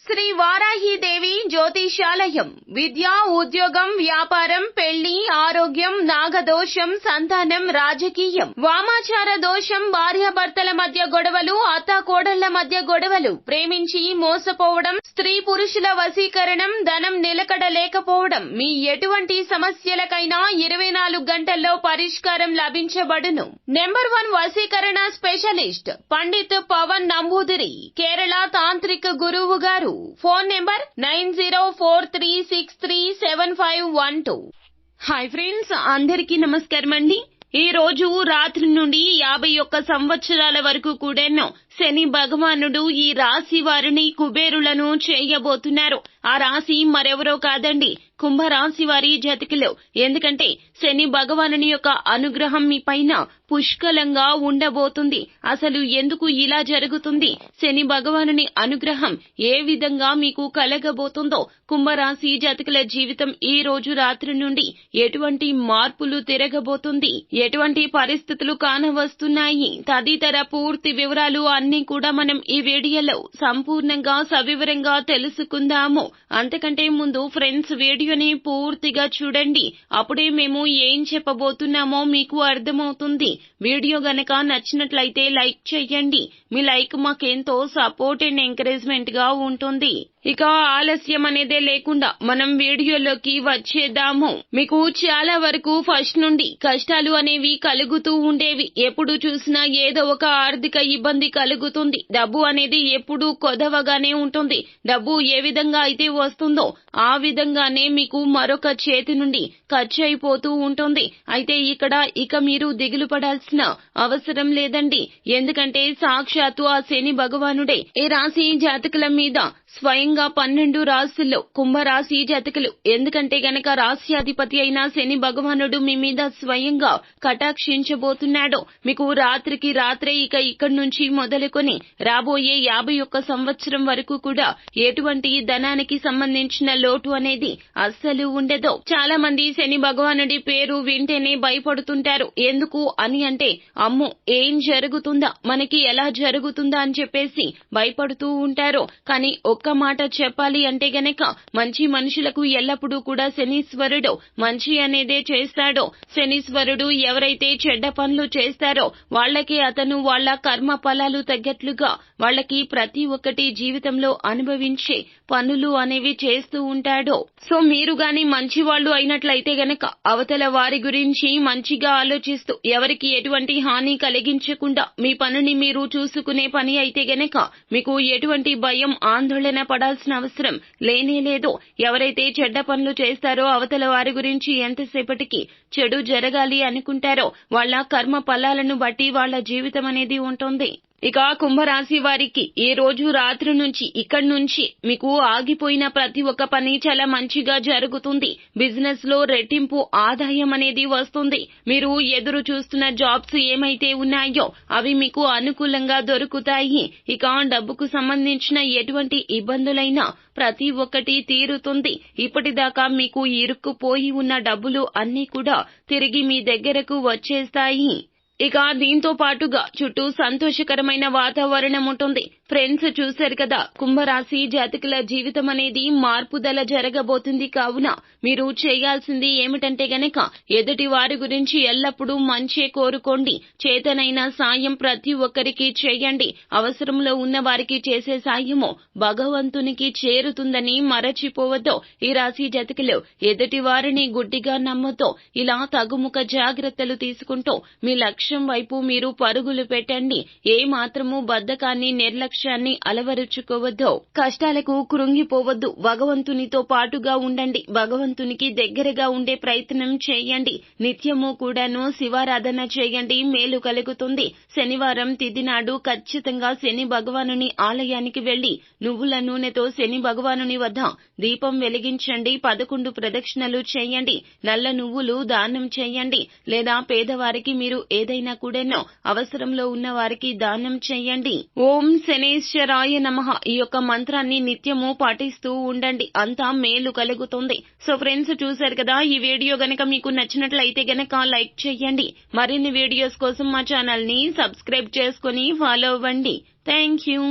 శ్రీ వారాహిదేవి జ్యోతిషాలయం విద్య, ఉద్యోగం, వ్యాపారం, పెళ్లి, ఆరోగ్యం, నాగదోషం, సంతానం, రాజకీయం, వామాచార దోషం, భార్యాభర్తల మధ్య గొడవలు, అత్తాకోడళ్ల మధ్య గొడవలు, ప్రేమించి మోసపోవడం, స్త్రీ పురుషుల వశీకరణం, ధనం నిలకడ లేకపోవడం, మీ ఎటువంటి సమస్యలకైనా 24 గంటల్లో పరిష్కారం లభించబడును. నెంబర్ 1 వశీకరణ స్పెషలిస్ట్ పండిత్ పవన్ నంబూదిరి, కేరళ తాంత్రిక గురువు గారు. Phone number 9043637512. హాయ్ ఫ్రెండ్స్, అందరికీ నమస్కారం అండి. ఈ రోజు రాత్రి నుండి 51 సంవత్సరాల వరకు కూడా శని భగవానుడు ఈ రాశి వారిని కుబేరులను చేయబోతున్నారు. ఆ రాశి మరెవరో కాదండి, కుంభరాశి వారి జాతకులు. ఎందుకంటే శని భగవానుని యొక్క అనుగ్రహం మీ పైన పుష్కలంగా ఉండబోతుంది. అసలు ఎందుకు ఇలా జరుగుతుంది, శని భగవానుని అనుగ్రహం ఏ విధంగా మీకు కలగబోతుందో, కుంభరాశి జాతకుల జీవితం ఈ రోజు రాత్రి నుండి ఎటువంటి మార్పులు తిరగబోతుంది, ఎటువంటి పరిస్థితులు కానవస్తున్నాయి, తదితర పూర్తి వివరాలు అన్ని కూడా మనం ఈ వీడియోలో సంపూర్ణంగా సవివరంగా తెలుసుకుందాము. అంతకంటే ముందు ఫ్రెండ్స్, వీడియోని పూర్తిగా చూడండి. అప్పుడే మేము ఏం చెప్పబోతున్నామో మీకు అర్థమవుతుంది. వీడియో గనక నచ్చినట్లయితే లైక్ చేయండి. మీ లైక్ మాకెంతో సపోర్ట్ అండ్ ఎంకరేజ్మెంట్ గా ఉంటుంది. ఇక ఆలస్యం అనేదే లేకుండా మనం వీడియోలోకి వచ్చేద్దాము. మీకు చాలా వరకు ఫస్ట్ నుండి కష్టాలు అనేవి కలుగుతూ ఉండేవి. ఎప్పుడు చూసినా ఏదో ఒక ఆర్థిక ఇబ్బంది కలుగుతుంది. డబ్బు అనేది ఎప్పుడు కొదవగానే ఉంటుంది. డబ్బు ఏ విధంగా అయితే వస్తుందో ఆ విధంగానే మీకు మరొక చేతి నుండి ఖర్చు అయిపోతూ ఉంటుంది. అయితే ఇక్కడ ఇక మీరు దిగులు పడాల్సిన అవసరం లేదండి. ఎందుకంటే సాక్షాత్తు ఆ శని భగవానుడే ఈ రాశి జాతకుల మీద స్వయంగా 12 రాశుల్లో కుంభరాశి జాతకులు. ఎందుకంటే గనక రాశ్యాధిపతి అయిన శని భగవానుడు మీ మీద స్వయంగా కటాక్షించబోతున్నాడు. మీకు రాత్రికి రాత్రే ఇక ఇక్కడి నుంచి మొదలుకొని రాబోయే 51 సంవత్సరం వరకు కూడా ఎటువంటి ధనానికి సంబంధించిన లోటు అనేది అస్సలు ఉండదు. చాలా మంది శని భగవానుడి పేరు వింటేనే భయపడుతుంటారు. ఎందుకు అని అంటే, అమ్మో ఏం జరుగుతుందా, మనకి ఎలా జరుగుతుందా అని చెప్పేసి భయపడుతూ ఉంటారు. కానీ ఒక్క మాట చెప్పాలి అంటే గనక, మంచి మనుషులకు ఎల్లప్పుడూ కూడా శనీశ్వరుడు మంచి అనేదే చేస్తాడు. శనీశ్వరుడు ఎవరైతే చెడ్డ పనులు చేస్తారో వాళ్ళకి అతను వాళ్ళ కర్మ ఫలాలు తగ్గట్లుగా వాళ్ళకి ప్రతి ఒక్కటి జీవితంలో అనుభవించే పనులు అనేవి చేస్తూ ఉంటాడు. సో మీరు గాని మంచి వాళ్ళు అయినట్లయితే గనక అవతల వారి గురించి మంచిగా ఆలోచిస్తూ ఎవరికి ఎటువంటి హాని కలిగించకుండా మీ పనిని మీరు చూసుకునే పని అయితే గనక మీకు ఎటువంటి భయం, ఆందోళన పడాల్సిన అవసరం లేనే లేదు. ఎవరైతే చెడ్డ పనులు చేస్తారో అవతల వారి గురించి ఎంతసేపటికి చెడు జరగాలి అనుకుంటారో వాళ్ళ కర్మ ఫలాలను బట్టి వాళ్ళ జీవితం అనేది ఉంటుంది. ఇక కుంభరాశి వారికి ఈ రోజు రాత్రి నుంచి ఇక్కడి నుంచి మీకు ఆగిపోయిన ప్రతి ఒక్క పని చాలా మంచిగా జరుగుతుంది. బిజినెస్ లో రెట్టింపు ఆదాయం అనేది వస్తుంది. మీరు ఎదురు చూస్తున్న జాబ్స్ ఏమైతే ఉన్నాయో అవి మీకు అనుకూలంగా దొరుకుతాయి. ఇక డబ్బుకు సంబంధించిన ఎటువంటి ఇబ్బందులైనా ప్రతి ఒక్కటి తీరుతుంది. ఇప్పటిదాకా మీకు ఇరుక్కుపోయి ఉన్న డబ్బులు అన్నీ కూడా తిరిగి మీ దగ్గరకు వచ్చేస్తాయి. ఇక దీంతో పాటుగా చుట్టూ సంతోషకరమైన వాతావరణం ఉంటుంది. ఫ్రెండ్స్, చూశారు కదా, కుంభరాశి జాతకుల జీవితం అనేది మార్పుదల జరగబోతుంది. కావున మీరు చేయాల్సింది ఏమిటంటే గనక ఎదుటి వారి గురించి ఎల్లప్పుడూ మంచే కోరుకోండి. చేతనైన సాయం ప్రతి ఒక్కరికి చేయండి. అవసరంలో ఉన్న వారికి చేసే సాయము భగవంతునికి చేరుతుందని మరచిపోవద్దు. ఈ రాశి జాతకులు ఎదుటి వారిని గుడ్డిగా నమ్మొద్దు. ఇలా తగుముఖ జాగ్రత్తలు తీసుకుంటూ మీ లక్ష్యం వైపు మీరు పరుగులు పెట్టండి. ఏ మాత్రము బద్ధకాన్ని, నిర్లక్ష్యాన్ని అలవరుచుకోవద్దు. కష్టాలకు కృంగిపోవద్దు. భగవంతునితో పాటుగా ఉండండి. భగవంతునికి దగ్గరగా ఉండే ప్రయత్నం చేయండి. నిత్యము కూడాను శివారాధన చేయండి, మేలు కలుగుతుంది. శనివారం తిథి నాడు ఖచ్చితంగా శని భగవానుని ఆలయానికి వెళ్లి నువ్వుల నూనెతో శని భగవానుని వద్ద దీపం వెలిగించండి. 11 ప్రదక్షిణలు చేయండి. నల్ల నువ్వులు దానం చేయండి. లేదా పేదవారికి మీరు ఏదైనా కూడాను అవసరంలో ఉన్న వారికి దానం చేయండి. ఓం శనేశ్వరాయ నమః ఈ యొక్క మంత్రాన్ని నిత్యము పాటిస్తూ ఉండండి. అంతా మేలు కలుగుతుంది. సో ఫ్రెండ్స్, చూశారు కదా, ఈ వీడియో గనక మీకు నచ్చినట్లయితే గనక లైక్ చేయండి. మరిన్ని వీడియోస్ కోసం మా ఛానల్ ని సబ్స్క్రైబ్ చేసుకుని ఫాలో అవ్వండి. Thank you.